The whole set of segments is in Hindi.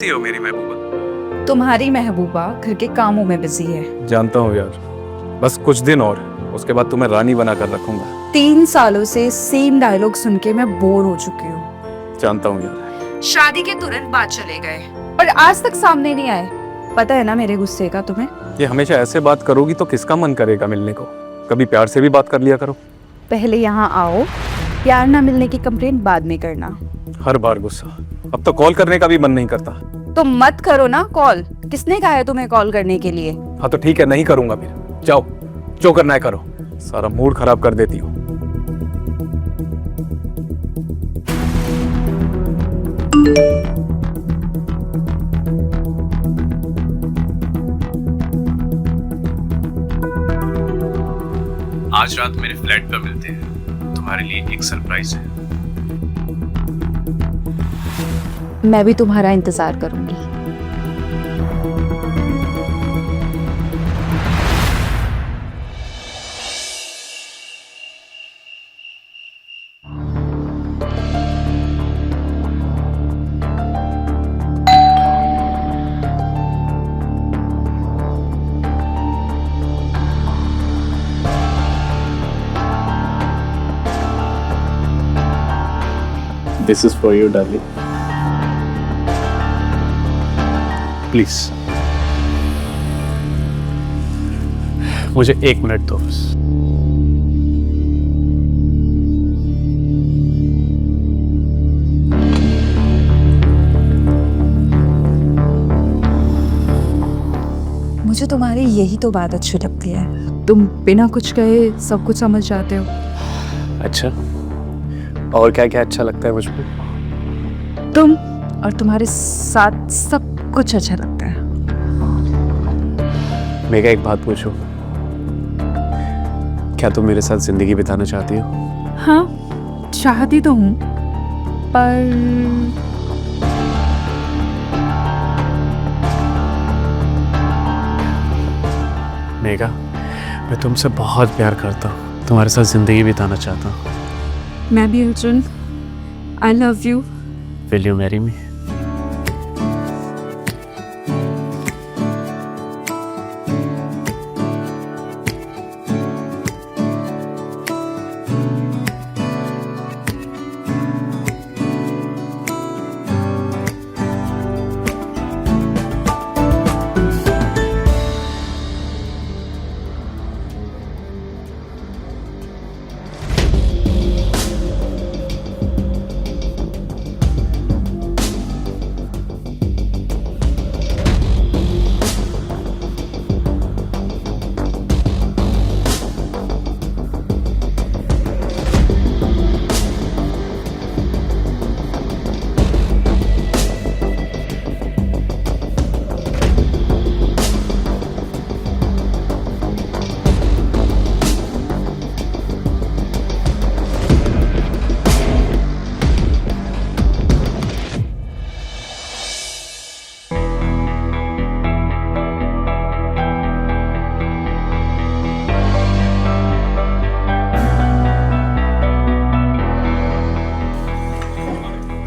हो मेरी महबूबा। तुम्हारी महबूबा घर के कामों में बिजी है। जानता हूँ यार, बस कुछ दिन और, उसके बाद तुम्हें रानी बना कर रखूंगा। 3 सालों से सेम डायलॉग सुन के मैं बोर हो चुकी हूँ। जानता हूँ यार। शादी के तुरंत बाद चले गए और आज तक सामने नहीं आए। पता है ना मेरे गुस्से का तुम्हें। ये हमेशा ऐसे बात करोगी तो किसका मन करेगा मिलने को? कभी प्यार से भी बात कर लिया करो। पहले यहाँ आओ, प्यार ना मिलने की कंप्लेंट बाद में करना। हर बार गुस्सा, अब तो कॉल करने का भी मन नहीं करता। तो मत करो ना कॉल। किसने कहा है तुम्हें कॉल करने के लिए? हाँ तो ठीक है, नहीं करूंगा फिर। जाओ, जो करना है करो। सारा मूड खराब कर देती हो। आज रात मेरे फ्लैट पर मिलते हैं, तुम्हारे लिए एक सरप्राइज है। मैं भी तुम्हारा इंतजार करूंगी। This is for you, darling. Please. मुझे 1 मिनट दो बस। मुझे तुम्हारी यही तो बात अच्छी लगती है। तुम बिना कुछ कहे सब कुछ समझ जाते हो। अच्छा, और क्या क्या अच्छा लगता है मुझको? तुम और तुम्हारे साथ सब कुछ अच्छा लगता है। मैं क्या एक बात पूछूं? क्या तुम मेरे साथ जिंदगी बिताना चाहती हो? हाँ, चाहती तो हूँ, पर मेघा, मैं तुमसे बहुत प्यार करता हूँ, तुम्हारे साथ जिंदगी बिताना चाहता हूँ। मैं भी Arjun, I love you. Will you marry me?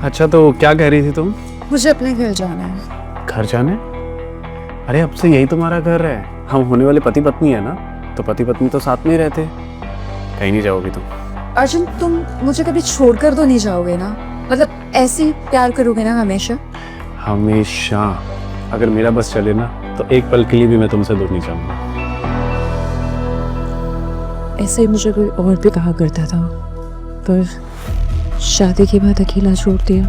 अच्छा, तो क्या कह रही थी तुम? मुझे अपने घर जाना है। घर जाने? अरे अब से यही तुम्हारा घर है। हम होने वाले पति पत्नी है ना, तो पति पत्नी तो साथ में ही रहते। कहीं नहीं जाओगी तुम। अर्जुन, तुम मुझे कभी छोड़कर तो नहीं जाओगे ना? मतलब ऐसे ही प्यार करोगे ना हमेशा? हमेशा। अगर मेरा बस चले ना तो एक पल के लिए भी मैं तुमसे दूर नहीं जाऊंगा। ऐसे ही मुझे कोई और भी कहा करता था, पर शादी के बाद अकेला छोड़ दिया।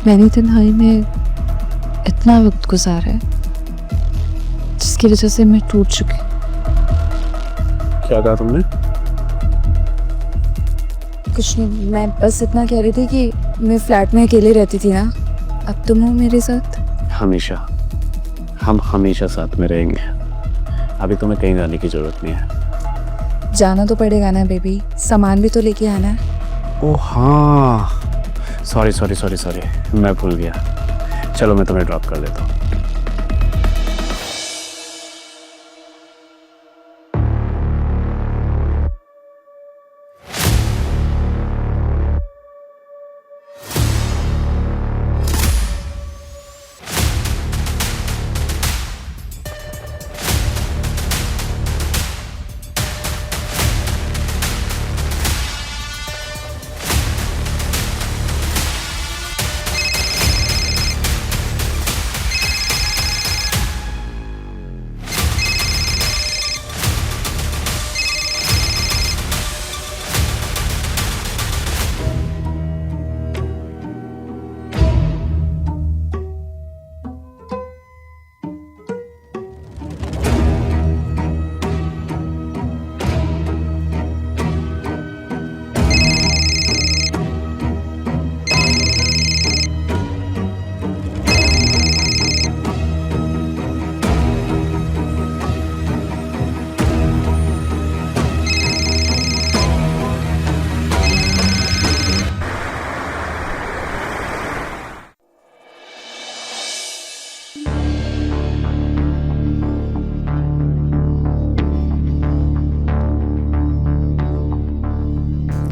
मैंने तन्हाई में इतना वक्त गुजारा है जिसकी वजह से मैं टूट चुकी। क्या कहा तुमने? कुछ नहीं, मैं बस इतना कह रही थी कि मैं फ्लैट में अकेले रहती थी ना, अब तुम हो मेरे साथ। हमेशा। हम हमेशा साथ में रहेंगे। अभी तुम्हें कहीं जाने की जरूरत नहीं है। जाना तो पड़ेगा ना बेबी, सामान भी तो लेके आना है। ओह हाँ, सॉरी सॉरी सॉरी सॉरी, मैं भूल गया। चलो मैं तुम्हें ड्रॉप कर देता हूँ।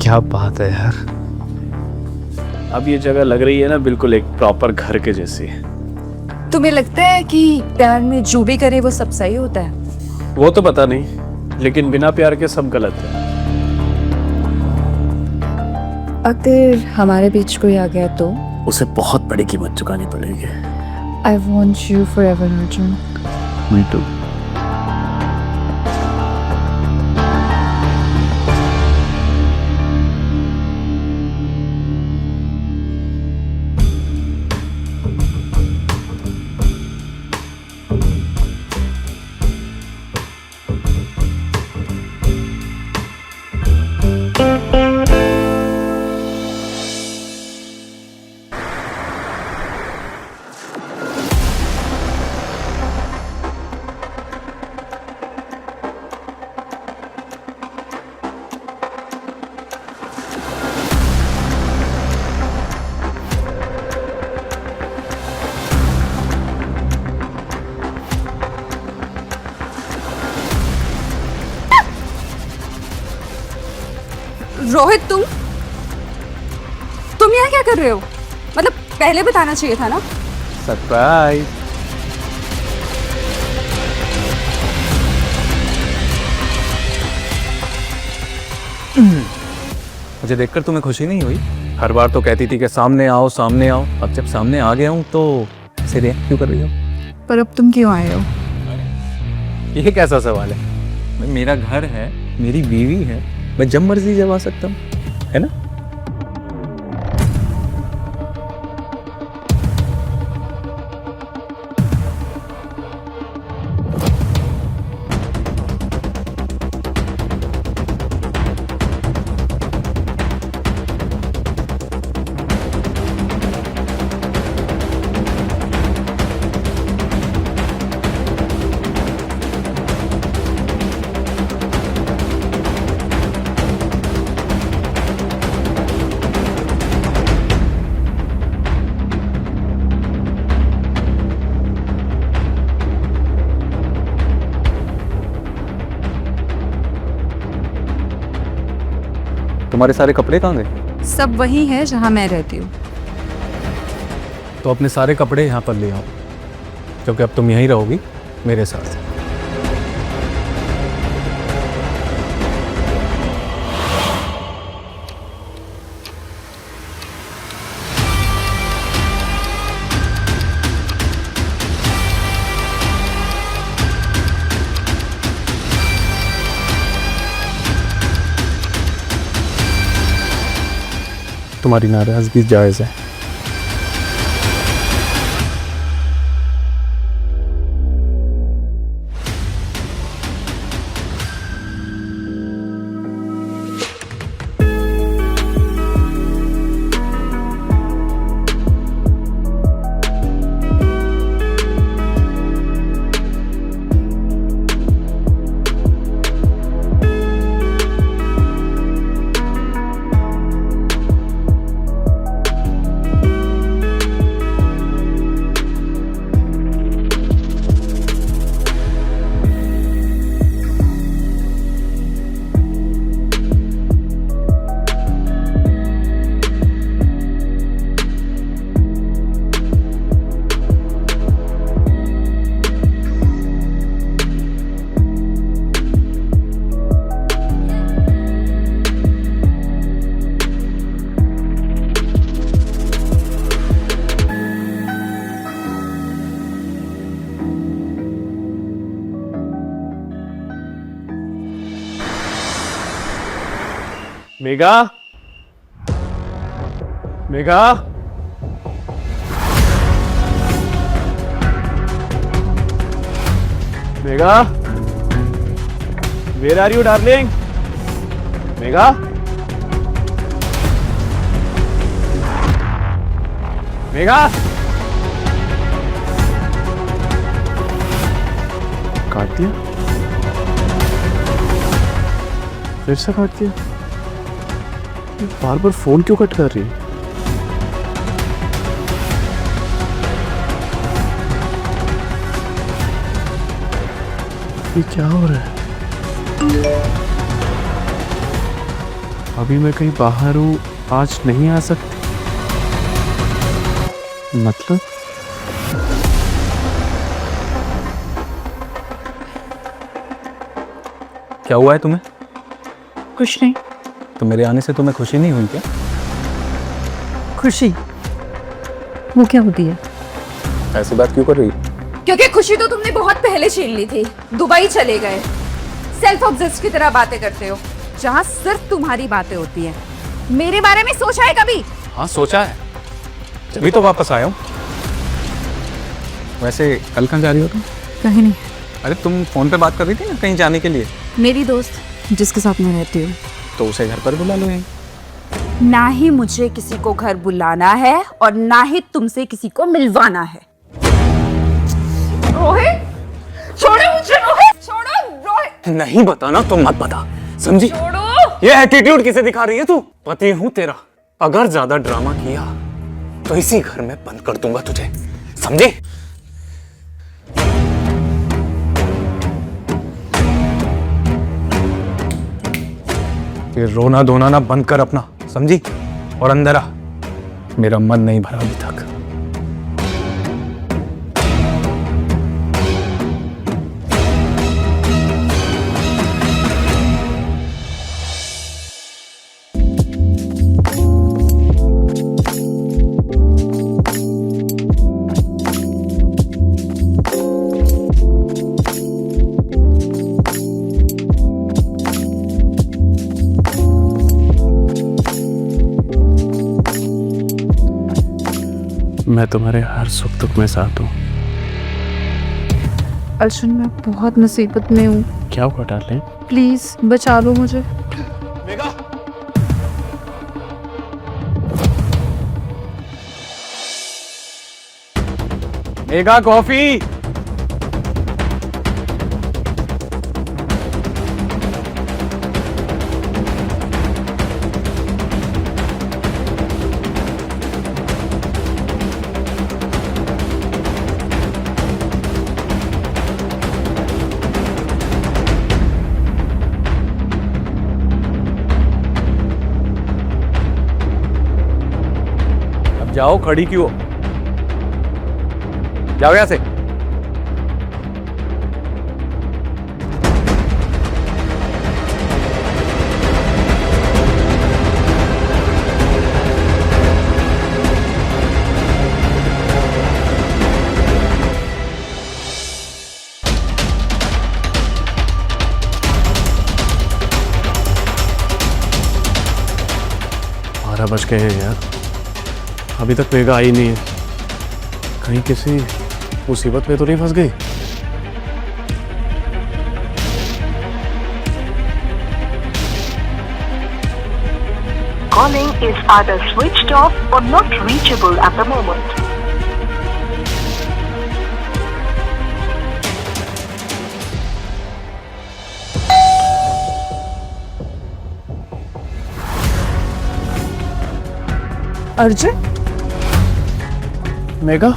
क्या बात है यार। अब ये जगह लग रही है ना बिल्कुल एक प्रॉपर घर के जैसी। तुम्हें लगता है कि प्यार में जो भी करे वो सब सही होता है? वो तो पता नहीं, लेकिन बिना प्यार के सब गलत है। अगर हमारे बीच कोई आ गया तो? उसे बहुत बड़ी कीमत चुकानी पड़ेगी। I want you forever Arjun. Me too. Rohit, तुम यहाँ क्या कर रहे हो? मतलब पहले बताना चाहिए था ना। सरप्राइज। मुझे देखकर तुम्हें खुशी नहीं हुई? हर बार तो कहती थी कि सामने आओ सामने आओ, अब जब सामने आ गया हूँ तो ऐसे रिएक्ट क्यों कर रही हो? पर अब तुम क्यों आए हो? ये कैसा सवाल है? मेरा घर है, मेरी बीवी है, मैं जब मर्जी जब आ सकता हूँ, है ना? तुम्हारे सारे कपड़े कहाँ गए? सब वही है जहाँ मैं रहती हूँ। तो अपने सारे कपड़े यहाँ पर ले आओ, क्योंकि अब तुम यहीं रहोगी मेरे साथ। तुम्हारी नाराजगी जायज़ है। Megha, Megha, Megha, where are you, darling? Megha, Megha, काट दिया, फिर से काट दिया। बार बार फोन क्यों कट कर रही है? ये क्या हो रहा है? अभी मैं कहीं बाहर हूँ, आज नहीं आ सकती। मतलब क्या हुआ है तुम्हें? कुछ नहीं। तो मेरे आने से तुम्हें खुशी नहीं हुई क्या? खुशी वो क्या होती है? ऐसी बात क्यों कर रही? क्योंकि खुशी तो तुमने बहुत पहले छीन ली थी। दुबई चले गए, सेल्फ ऑब्सेस्ड की तरह बातें करते हो, जहाँ सिर्फ तुम्हारी बातें होती हैं। मेरे बारे में सोचा है कभी? हाँ सोचा है, तभी तो वापस आया हूँ। वैसे कल कहाँ जा रही हो तुम? कहीं नहीं। अरे तुम फोन पे बात कर रही थी ना कहीं जाने के लिए, मेरी दोस्त जिसके साथ मैं रहती हूँ। तो उसे घर पर बुला लो यहीं। ना ही मुझे किसी को घर बुलाना है और ना ही तुमसे किसी को मिलवाना है। रोहित, छोड़ो मुझे। रोहित, छोड़ो। रोहित, नहीं बताना तो मत बता, समझी? छोड़ो। ये एटीट्यूड किसे दिखा रही है तू? पति हूँ तेरा, अगर ज्यादा ड्रामा किया तो इसी घर में बंद कर दूंगा तुझे, समझी? ये रोना धोना ना बंद कर अपना, समझी? और अंदर आ, मेरा मन नहीं भरा अभी तक। मैं तुम्हारे हर सुख दुख में साथ हूँ। अर्जुन मैं बहुत मुसीबत में हूँ, क्या हुआ डार्लिंग? प्लीज बचा लो मुझे। मेघा, मेघा कॉफी। अब जाओ, खड़ी क्यों? जाओ यहां से। बारह बज गए हैं यार, अभी तक मेघा आई नहीं है। कहीं किसी मुसीबत में तो नहीं फंस गई? Calling is either switched off or not reachable at the moment. Arjun Megha,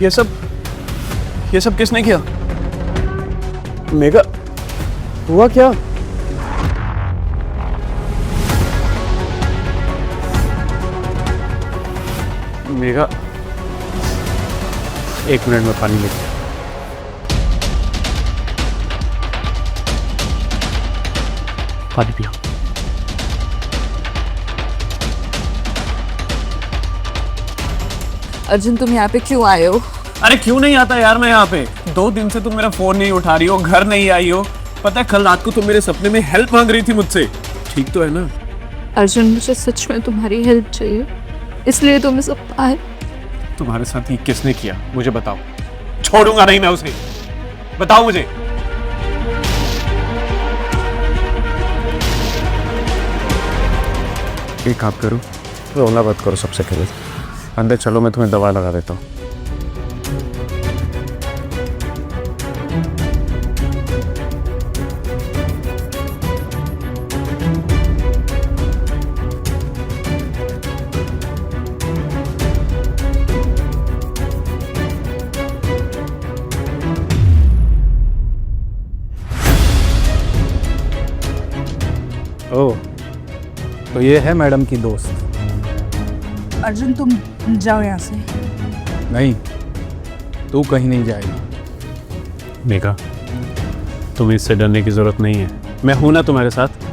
ये सब किसने किया? मेघा, हुआ क्या? मेघा, एक मिनट में पानी लेके आ। पानी पियो। अर्जुन तुम यहाँ पे क्यों आए हो? अरे क्यों नहीं आता यार मैं यहाँ पे? 2 दिन से तुम मेरा फोन नहीं उठा रही हो, घर नहीं आई हो। पता है कल रात को तुम मेरे सपने में हेल्प मांग रही थी मुझसे, ठीक तो है ना? अर्जुन मुझे सच में तुम्हारी हेल्प चाहिए, इसलिए तुम्हें सब आए। तुम्हारे साथ ये किसने किया मुझे बताओ, छोड़ूंगा नहीं मैं उसे, बताओ मुझे। एक काम करो, रोना मत करो सबसे पहले, अंदर चलो मैं तुम्हें दवा लगा देता हूँ। ओह, तो ये है मैडम की दोस्त। अर्जुन तुम जाओ यहाँ से। नहीं, तू कहीं नहीं जाएगी। मेघा, तुम्हें इससे डरने की जरूरत नहीं है, मैं हूं ना तुम्हारे साथ। तो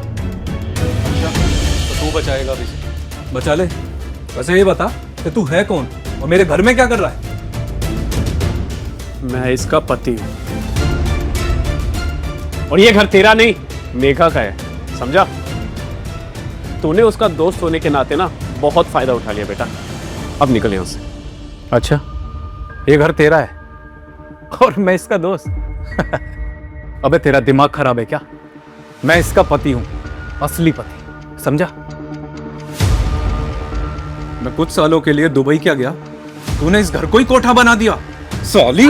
तू बचाएगा अभी से? बचा ले। वैसे ये बता कि तू है कौन और मेरे घर में क्या कर रहा है? मैं इसका पति हूं और ये घर तेरा नहीं, मेघा का है, समझा? तूने उसका दोस्त होने के नाते ना बहुत फायदा उठा लिया बेटा, अब निकल यहां से। अच्छा, ये घर तेरा है और मैं इसका दोस्त? अबे तेरा दिमाग खराब है क्या? मैं इसका पति हूं, असली पति, समझा? मैं कुछ सालों के लिए दुबई क्या गया, तूने इस घर को ही कोठा बना दिया। साली,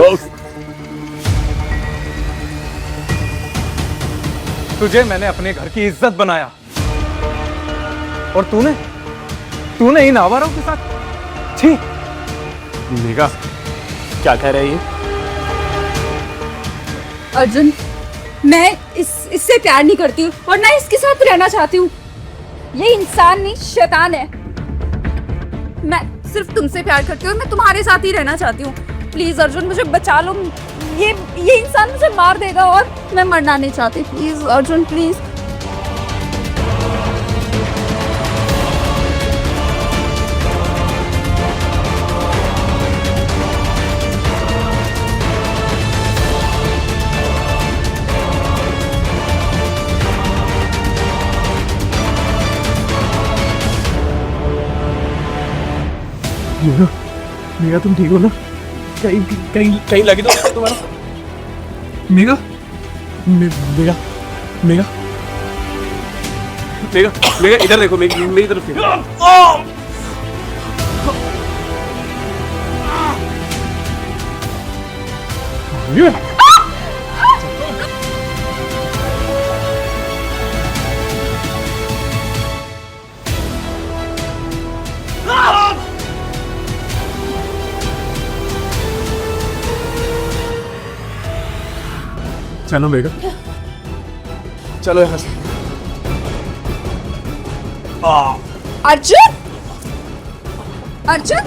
तुझे मैंने अपने घर की इज्जत बनाया और तूने इन आवारों के साथ। छी! मेघा, क्या कह रही है? अर्जुन, मैं इससे प्यार नहीं करती हूँ और ना इसके साथ रहना चाहती हूँ। ये इंसान नहीं, शैतान है। मैं सिर्फ तुमसे प्यार करती हूँ, मैं तुम्हारे साथ ही रहना चाहती हूँ। प्लीज अर्जुन, मुझे बचा लो। ये इंसान मुझे मार देगा और मैं मरना नहीं चाहती। Please Arjun, please. मेघा, तुम ठीक हो ना? कहीं कहीं कहीं लगी तो नहीं तुम्हारा? मेघा, मेघा, मेघा, मेघा, मेघा, इधर देखो, मेरी तरफ देखो। चलो मेघा, चलो यहाँ से। अर्जुन, अर्जुन,